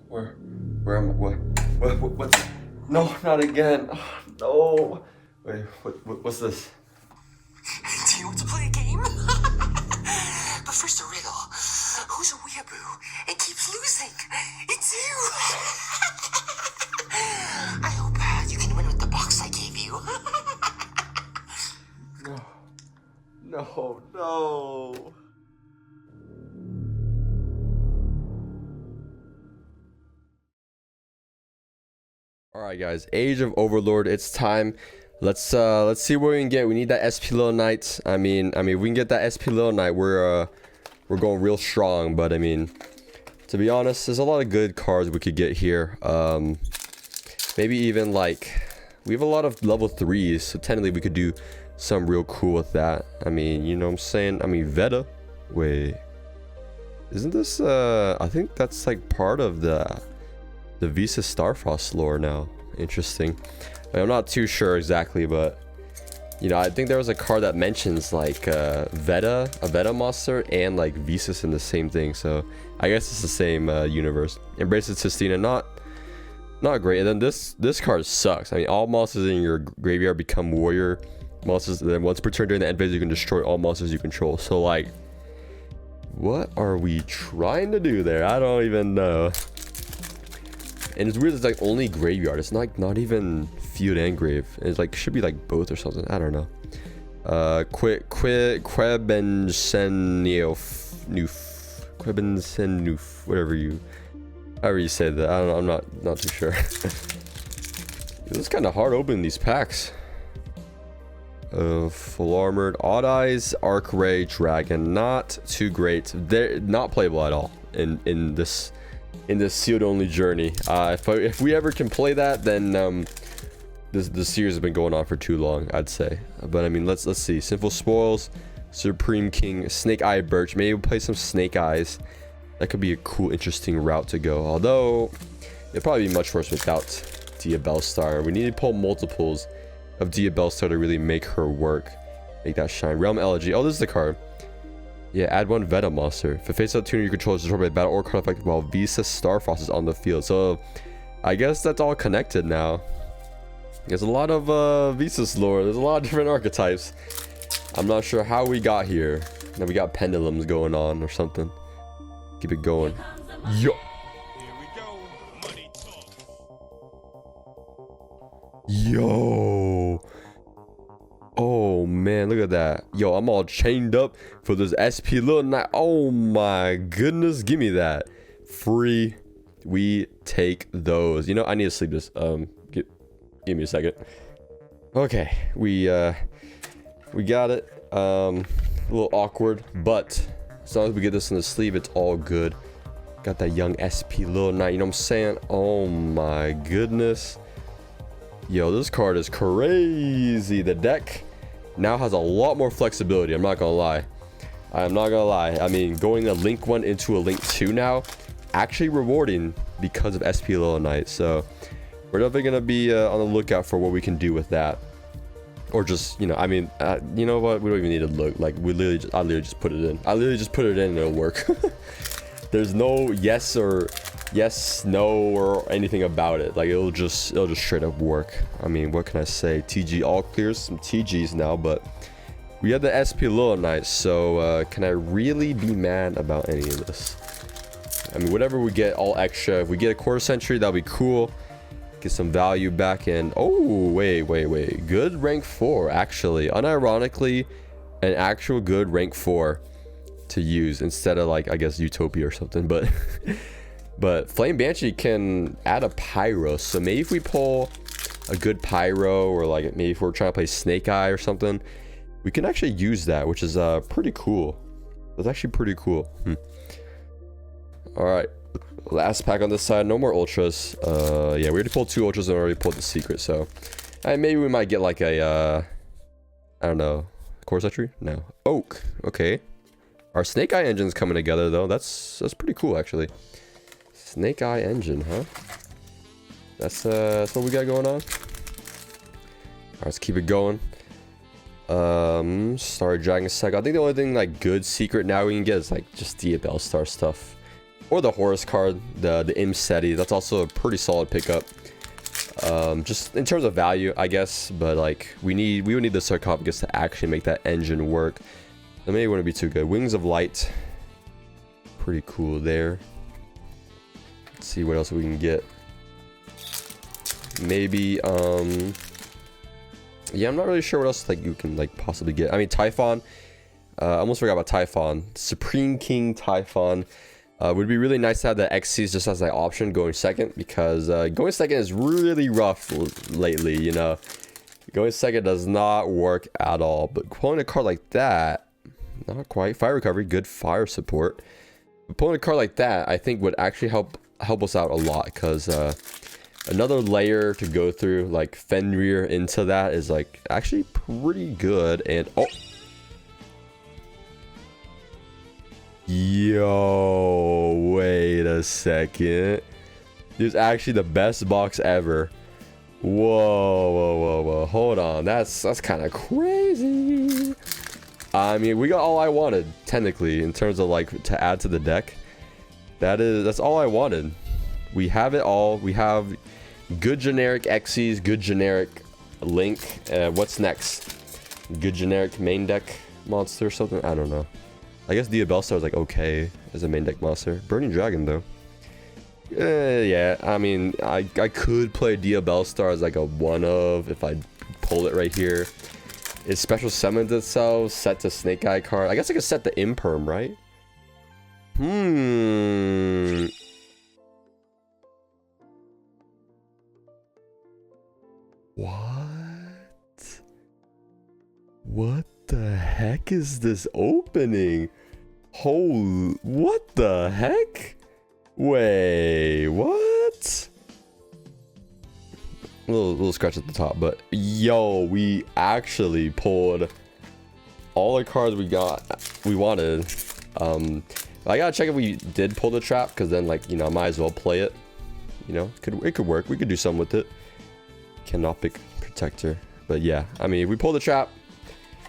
Where am I? What? No, not again. Oh, no. Wait, what's this? Do you want to play a game? But first a riddle. Who's a weeaboo and keeps losing? It's you! I hope you can win with the box I gave you. No. All right, guys. Age of Overlord. It's time. Let's see what we can get. We need that SP Little Knight. I mean, if we can get that SP Little Knight, we're going real strong. But I mean, to be honest, there's a lot of good cards we could get here. Maybe even like we have a lot of level 3s, so technically we could do something real cool with that. I mean, you know what I'm saying? I mean, Veta. Wait, isn't this? I think that's like part of the Visa Starfrost lore now. Interesting. I'm not too sure exactly, but you know, I think there was a card that mentions like a Veta monster and like Visas in the same thing, so I guess it's the same universe. Embrace of Sistina, not great. And then this card sucks. I mean, all monsters in your graveyard become warrior monsters, and then once per turn during the end phase you can destroy all monsters you control. So like, what are we trying to do there? I don't even know. And it's weird, it's like only graveyard. It's not even field and grave. It's like should be like both or something. I don't know. Quebensenoof, however you say that. I don't know. I'm not too sure. It's kind of hard opening these packs. Full armored, Odd Eyes, Arc Ray, Dragon. Not too great. They're not playable at all in this sealed only journey. If we ever can play that, then the series has been going on for too long, I'd say. But I mean, let's see. Sinful Spoils, Supreme King, Snake Eye Birch. Maybe we'll play some Snake Eyes. That could be a cool, interesting route to go. Although it'd probably be much worse without Dia Bellstar. We need to pull multiples of Dia Bellstar to really make her work, make that shine. Realm Elegy. Oh, this is the card. Yeah, add one Veta monster. If a face-up tuner you control is destroyed by battle or card effect while Visa Starfrost is on the field. So, I guess that's all connected now. There's a lot of Visas lore. There's a lot of different archetypes. I'm not sure how we got here. Now we got pendulums going on or something. Keep it going. Yo. Yo. Oh man, look at that. Yo, I'm all chained up for this SP Little Knight. Oh my goodness, give me that. Free. We take those. You know, I need to sleep this. Give me a second. Okay, we got it. A little awkward, but as long as we get this in the sleeve, it's all good. Got that young SP Little Knight, you know what I'm saying? Oh my goodness. Yo, this card is crazy. The deck now has a lot more flexibility. I'm not gonna lie. I mean, going a link 1 into a link 2 now, actually rewarding because of SP Little Knight. So we're definitely gonna be on the lookout for what we can do with that, or just, you know, I mean, you know what? We don't even need to look. Like, I literally just put it in. I literally just put it in and it'll work. There's no yes, no, or anything about it. Like, it'll just straight up work. I mean, what can I say? TG all clears, some TGs now, but we had the SP Little Knight, so can I really be mad about any of this? I mean, whatever we get, all extra. If we get a quarter century, that'll be cool. Get some value back in. Oh, wait. Good rank 4, actually. Unironically, an actual good rank 4 to use instead of, like, I guess Utopia or something, but but Flame Banshee can add a pyro, so maybe if we pull a good pyro, or like maybe if we're trying to play Snake Eye or something, we can actually use that, which is pretty cool. That's actually pretty cool. All right, last pack on this side. No more ultras. Yeah, we already pulled 2 ultras and already pulled the secret, so maybe we might get like a I don't know, core century. No, oak. Okay, our Snake Eye engine's coming together though. That's pretty cool actually. Snake Eye engine, huh? That's what we got going on. Alright, let's keep it going. Starry Dragon Saga. I think the only thing like good secret now we can get is like just Dia Bellstar stuff. Or the Horus card, the Imseti. That's also a pretty solid pickup. Just in terms of value, I guess. But like we would need the sarcophagus to actually make that engine work. That maybe wouldn't be too good. Wings of Light. Pretty cool there. Let's see what else we can get. Maybe yeah, I'm not really sure what else like you can like possibly get. I mean, Typhon. I almost forgot about Typhon. Supreme King Typhon. Would be really nice to have the XCs just as an option going second, because going second is really rough lately, you know. Going second does not work at all. But pulling a card like that, not quite. Fire recovery, good fire support. But pulling a card like that, I think would actually help us out a lot, because another layer to go through, like Fenrir into that, is like actually pretty good. And oh, yo, wait a second. This is actually the best box ever. Whoa, hold on, that's kind of crazy. I mean, we got all I wanted technically in terms of like to add to the deck. That's all I wanted. We have it all. We have good generic Xyz, good generic Link. What's next? Good generic main deck monster or something? I don't know. I guess Diabellstar is like okay as a main deck monster. Burning Dragon though. Yeah, I mean, I could play Diabellstar as like a one of if I pull it right here. It special summons itself, set to Snake Eye card. I guess I could set the Imperm, right? What the heck is this opening? What the heck? Wait, what? A little scratch at the top, but yo, we actually pulled all the cards we wanted. I gotta check if we did pull the trap, because then like, you know, I might as well play it. You know, it could work. We could do something with it. Canopic Protector. But yeah, I mean, if we pull the trap,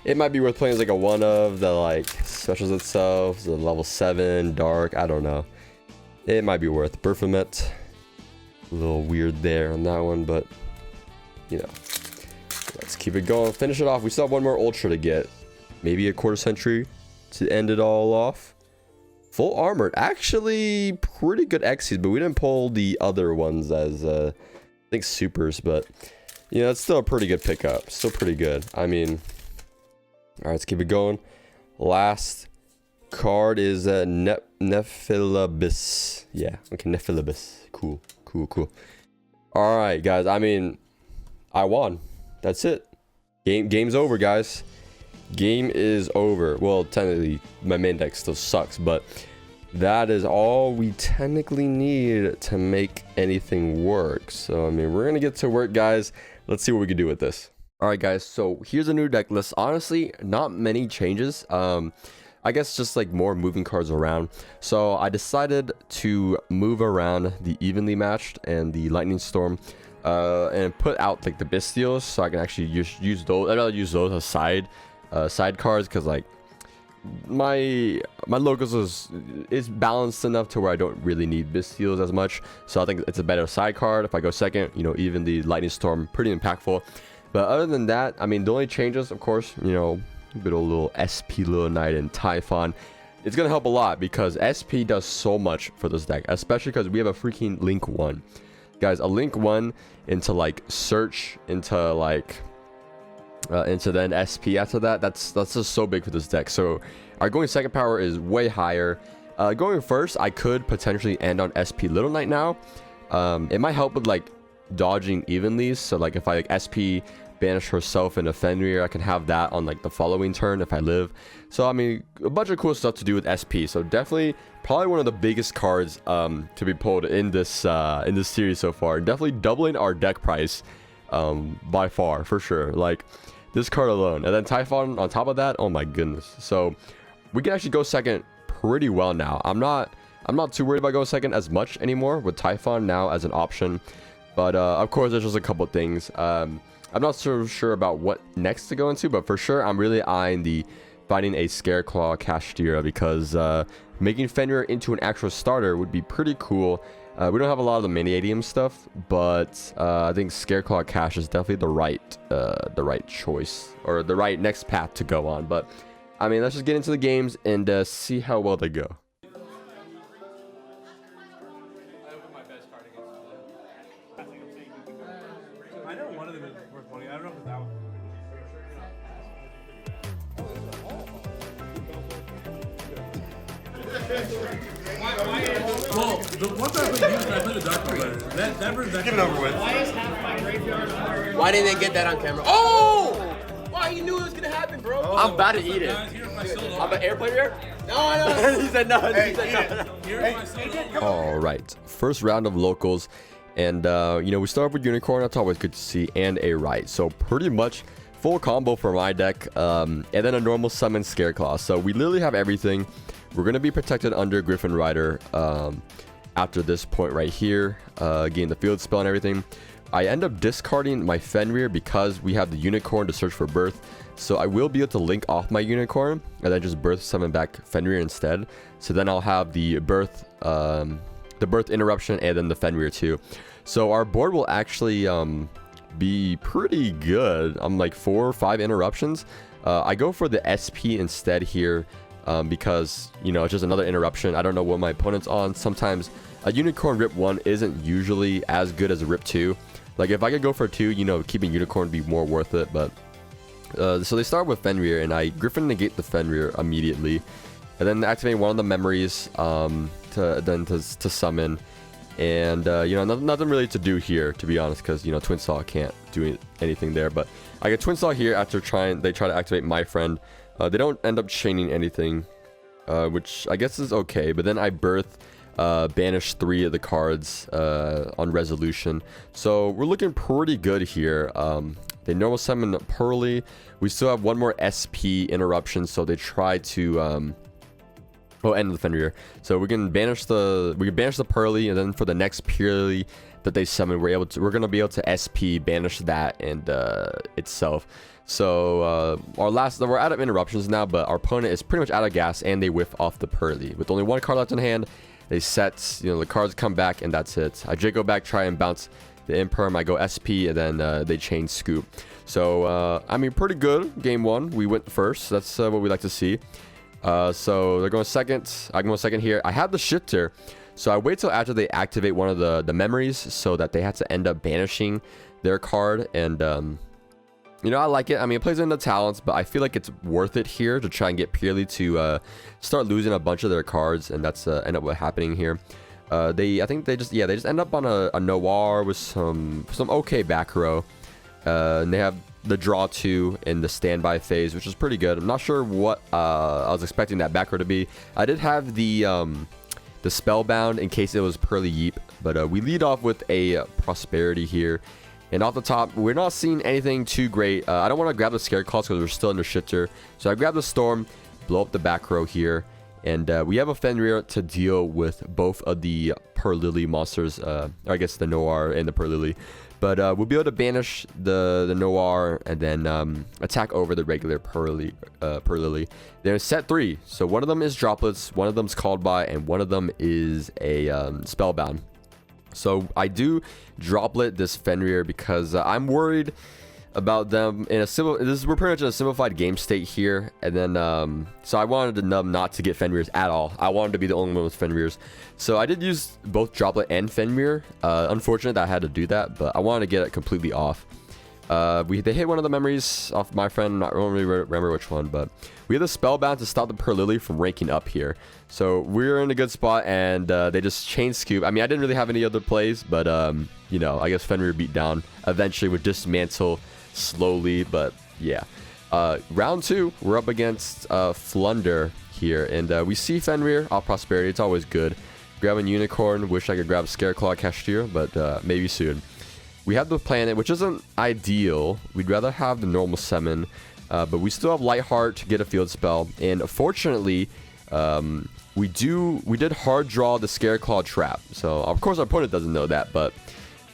it might be worth playing as like a one of that like specials itself, the level 7 dark. I don't know. It might be worth. Baphomet. A little weird there on that one, but you know, let's keep it going. Finish it off. We still have one more ultra to get. Maybe a quarter century to end it all off. Full armored. Actually, pretty good Xyz, but we didn't pull the other ones as I think supers, but you know, it's still a pretty good pickup. Still pretty good. I mean, all right, let's keep it going. Last card is Nephilim. Yeah, okay, Nephilim. Cool. All right, guys. I mean, I won. That's it. Game's over, guys. Game is over. Well, technically, my main deck still sucks, but that is all we technically need to make anything work. So, I mean, we're gonna get to work, guys. Let's see what we can do with this. All right, guys. So here's a new deck list. Honestly, not many changes. I guess just like more moving cards around. So I decided to move around the evenly matched and the lightning storm, and put out like the Bystials, so I can actually use those. I'd rather use those as side cards, because like my locals is balanced enough to where I don't really need Bystials as much. So I think it's a better side card if I go second. You know, even the lightning storm, pretty impactful. But other than that, I mean, the only changes, of course, you know, good old little SP Little Knight and Typhon. It's gonna help a lot because SP does so much for this deck, especially because we have a freaking Link 1. Guys, a Link 1 into like search, into like into then SP after that, that's just so big for this deck. So our going second power is way higher. Going first, I could potentially end on SP Little Knight now. It might help with like dodging evenly. So like if I like SP banish herself into Fenrir, I can have that on like the following turn if I live. So I mean, a bunch of cool stuff to do with SP. So definitely probably one of the biggest cards to be pulled in this series so far. Definitely doubling our deck price by far, for sure. Like this card alone, and then Typhon on top of that. Oh my goodness. So we can actually go second pretty well now. I'm not too worried about going second as much anymore with Typhon now as an option. But of course, there's just a couple things. I'm not so sure about what next to go into, but for sure, I'm really eyeing the finding a Scareclaw Cashtira because making Fenrir into an actual starter would be pretty cool. We don't have a lot of the Maniadium stuff, but I think Scareclaw Cash is definitely the right choice, or the right next path to go on. But I mean, let's just get into the games and see how well they go. I know one of them is worth money. I don't know if it's that one. Well, the one time I played the Dark Rider. That version. Get it over with. Why didn't they get that on camera? Oh! Why you knew it was gonna happen, bro? I'm about to eat it. I'm an airplane here? No. He said no. He said no. All right, first round of locals, and you know, we start off with Unicorn. That's always good to see, and a right. So pretty much full combo for my deck, and then a normal summon Scareclaw. So we literally have everything. We're gonna be protected under Griffin Rider after this point right here, getting the field spell and everything. I end up discarding my Fenrir because we have the Unicorn to search for Birth. So I will be able to link off my Unicorn and then just Birth summon back Fenrir instead. So then I'll have the Birth interruption and then the Fenrir too. So our board will actually be pretty good. I'm like 4 or 5 interruptions. I go for the SP instead here because, you know, it's just another interruption. I don't know what my opponent's on. Sometimes a Unicorn Rip 1 isn't usually as good as a Rip 2. Like if I could go for 2, you know, keeping Unicorn would be more worth it. But so they start with Fenrir, and I Griffin negate the Fenrir immediately, and then activate one of the memories to summon. And you know, nothing really to do here, to be honest, because, you know, Twin Saw can't do anything there. But I get Twin Saw here after they try to activate my friend. They don't end up chaining anything, which I guess is okay. But then I Birth, banish 3 of the cards on resolution. So we're looking pretty good here. They normal summon Purrely. We still have one more SP interruption, so they try to end the Fenrir. So we can banish the Purrely, and then for the next Purrely that they summon, we're gonna be able to SP banish that and itself. So we're out of interruptions now, but our opponent is pretty much out of gas, and they whiff off the Purrely with only 1 card left in hand. They set, you know, the cards come back, and that's it. I Jago back, try and bounce the Imperm. I go SP, and then they chain Scoop. So I mean, pretty good game 1. We went first. That's what we like to see. So they're going second. I go second here. I have the Shifter, so I wait till after they activate one of the memories, so that they have to end up banishing their card. And you know, I like it. I mean, it plays into talents, but I feel like it's worth it here to try and get Purrely to start losing a bunch of their cards, and that's end up what happening here. I think they just end up on a Noir with some okay back row, and they have the draw 2 in the standby phase, which is pretty good. I'm not sure what I was expecting that back row to be. I did have the Spellbound in case it was Purrely Yeep, but we lead off with a Prosperity here. And off the top, we're not seeing anything too great. I don't want to grab the Scareclaws because we're still under Shifter. So I grab the Storm, blow up the back row here. And we have a Fenrir to deal with both of the Purrely monsters. Or I guess the Noir and the Purrely. But we'll be able to banish the Noir and then attack over the regular Purrely. There's set 3. So one of them is Droplets, one of them's Called By, and one of them is a Spellbound. So I do Droplet this Fenrir because I'm worried about them in we're pretty much in a simplified game state here. And then so I wanted them not to get Fenrirs at all. I wanted to be the only one with Fenrirs. So I did use both Droplet and Fenrir. Unfortunate that I had to do that, but I wanted to get it completely off. They hit one of the memories off my friend. I don't really remember which one, but we have the Spellbound to stop the Purrely from ranking up here. So we're in a good spot, and they just chain Scoop. I mean, I didn't really have any other plays, but you know, I guess Fenrir beat down eventually with Dismantle slowly, but yeah. Round 2, we're up against Flunder here, and we see Fenrir off Prosperity. It's always good. Grabbing Unicorn. Wish I could grab Scareclaw Cashtira, but maybe soon. We have the Planet, which isn't ideal. We'd rather have the normal summon, but we still have Lightheart to get a field spell. And fortunately, we did hard draw the Scareclaw Trap. So of course our opponent doesn't know that, but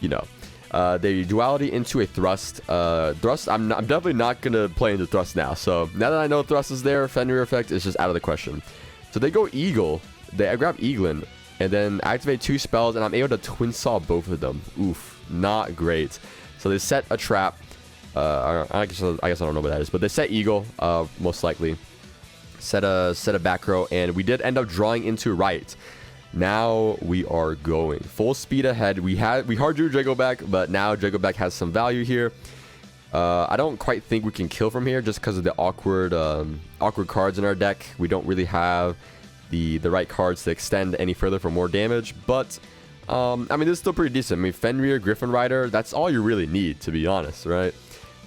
you know, They duality into a thrust. Thrust, I'm definitely not going to play into thrust now. So now that I know thrust is there, Fenrir effect is just out of the question. So they go eagle. I grab Eaglin and then activate 2 spells, and I'm able to twin saw both of them. Oof, not great. So they set a trap. I guess I don't know what that is, but they set eagle, most likely. Set a back row, and we did end up drawing into right. Now we are going full speed ahead. We hard drew Draco back, but now Draco back has some value here. I don't quite think we can kill from here just because of the awkward cards in our deck. We don't really have the right cards to extend any further for more damage, but I mean, this is still pretty decent. I mean, Fenrir, Griffin Rider, that's all you really need, to be honest, right?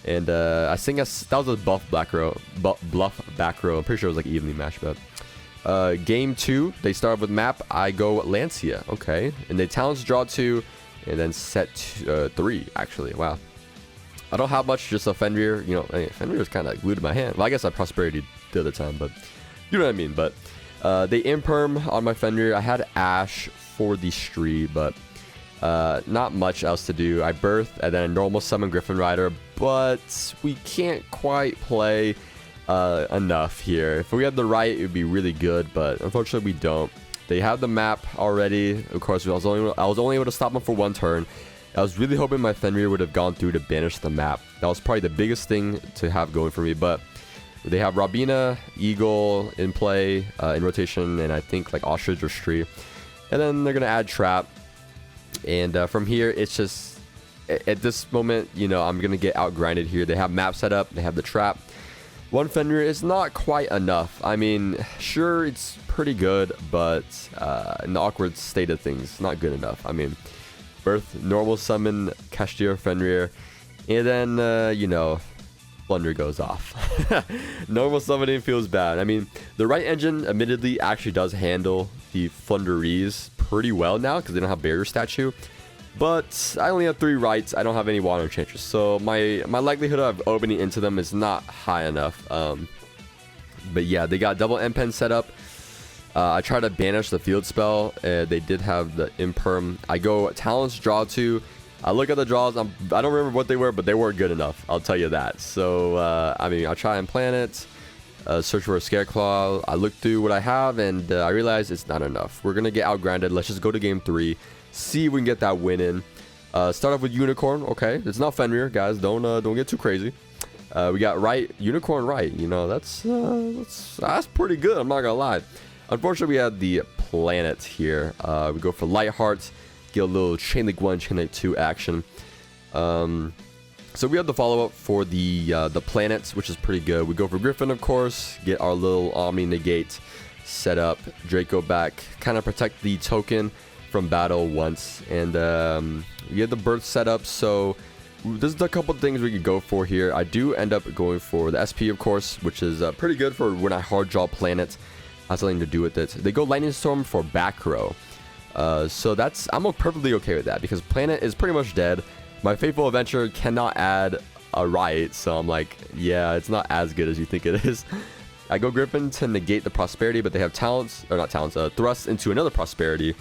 And I think that was a bluff back row. I'm pretty sure it was like evenly matched, but game 2, they start with map. I go Lancia, okay, and they talents draw 2, and then set 3. Actually, wow. I don't have much, just a Fenrir. You know, Fenrir is kind of glued to my hand. Well, I guess I prosperity the other time, but you know what I mean. But they imperm on my Fenrir. I had Ash for the Stree, but not much else to do. I birth and then normal summon Griffin Rider, but we can't quite play enough here. If we had the right, it would be really good, but unfortunately we don't. They have the map already. Of course, I was only able to stop them for 1 turn. I was really hoping my Fenrir would have gone through to banish the map. That was probably the biggest thing to have going for me, but they have Robina, Eagle in play, in rotation, and I think like Ostrich or Stree. And then they're going to add Trap. And from here, it's just, at this moment, you know, I'm going to get outgrinded here. They have map set up. They have the Trap. 1 Fenrir is not quite enough. I mean, sure, it's pretty good, but in the awkward state of things, not good enough. I mean, birth, normal summon, Castir, Fenrir, and then, you know, Blunder goes off. Normal summoning feels bad. I mean, the right engine admittedly actually does handle the Floowandereeze pretty well now because they don't have barrier statue. But I only have 3 rights. I don't have any water changes, so my likelihood of opening into them is not high enough. But yeah, they got double M-Pen set up. I try to banish the field spell. They did have the imperm. I go talents draw 2. I look at the draws. I don't remember what they were, but they weren't good enough. I'll tell you that. So I mean, I'll try and plan it. Search for a Scareclaw. I look through what I have, and I realize it's not enough. We're gonna get outgrinded. Let's just go to game 3. See if we can get that win in. Start off with Unicorn. Okay, it's not Fenrir, guys. Don't get too crazy. We got right Unicorn right. You know, that's pretty good. I'm not gonna lie. Unfortunately, we had the planet here. We go for Lightheart, get a little Chain Link 1, Chain Link 2 action. So we have the follow-up for the planets, which is pretty good. We go for Griffin, of course, get our little Omni Negate set up. Draco back, kind of protect the token from battle once. And we have the birth set up, so there's a couple things we could go for here. I do end up going for the SP, of course, which is pretty good for when I hard draw planets. Has something to do with it. They go Lightning Storm for back row. So I'm perfectly okay with that because planet is pretty much dead. My Faithful Adventure cannot add a right, so I'm like, yeah, it's not as good as you think it is. I go Griffin to negate the prosperity, but they have talents, or not talents, thrust into another prosperity.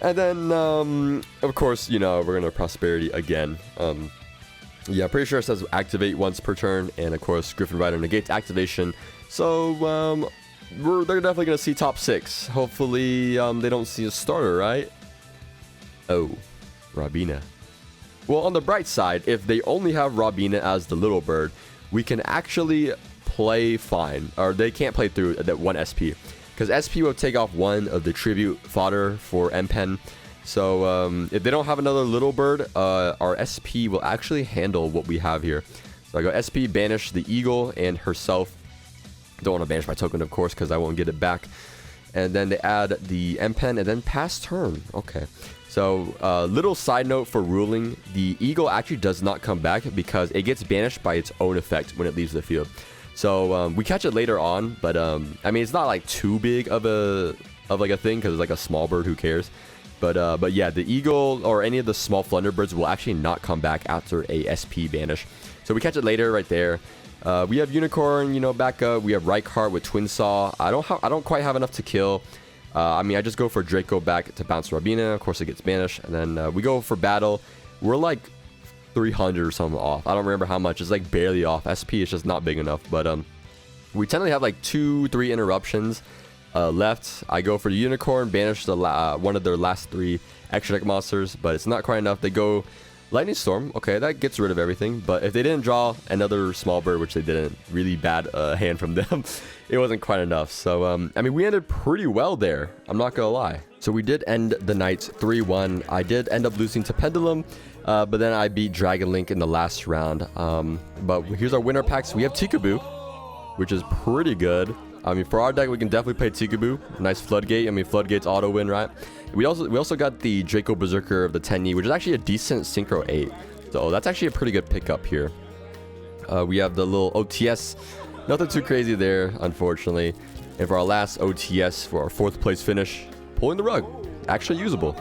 And then, of course, you know, we're gonna prosperity again. Yeah, pretty sure it says activate once per turn, and of course, Griffin Rider negates activation. So, they're definitely gonna see top 6. Hopefully, they don't see a starter, right? Oh, Robina. Well, on the bright side, if they only have Robina as the little bird, we can actually play fine, or they can't play through that 1 SP, because SP will take off 1 of the tribute fodder for M-Pen. So if they don't have another little bird, our SP will actually handle what we have here. So I go SP, banish the eagle and herself. Don't want to banish my token, of course, because I won't get it back. And then they add the M-Pen and then pass turn. Okay. So, little side note for ruling, the eagle actually does not come back because it gets banished by its own effect when it leaves the field. So, we catch it later on, but I mean, it's not like too big of a thing because it's like a small bird. Who cares? But yeah, the eagle or any of the small Floowanderbirds will actually not come back after a SP banish. So we catch it later right there. We have Unicorn, you know, back up. We have Reichardt with Twin Saw. I don't quite have enough to kill. I mean, I just go for Draco back to bounce Robina. Of course, it gets banished. And then we go for battle. We're like 300 or something off. I don't remember how much. It's like barely off. SP is just not big enough. But we technically have like 2-3 interruptions left. I go for the unicorn, banish the one of their last 3 extra deck monsters, but it's not quite enough. They go lightning storm. Okay, that gets rid of everything. But if they didn't draw another small bird, which they didn't, really bad hand from them, it wasn't quite enough. So I mean, we ended pretty well there, I'm not gonna lie. So we did end the night 3-1. I did end up losing to Pendulum, but then I beat Dragon Link in the last round. But here's our winner packs. We have Tikaboo, which is pretty good. I mean, for our deck, we can definitely play Tikaboo. Nice Floodgate. I mean, Floodgate's auto win, right? We also got the Draco Berserker of the 10E, which is actually a decent Synchro 8. So that's actually a pretty good pickup here. We have the little OTS. Nothing too crazy there, unfortunately. And for our last OTS, for our 4th place finish, pulling the rug. Actually usable.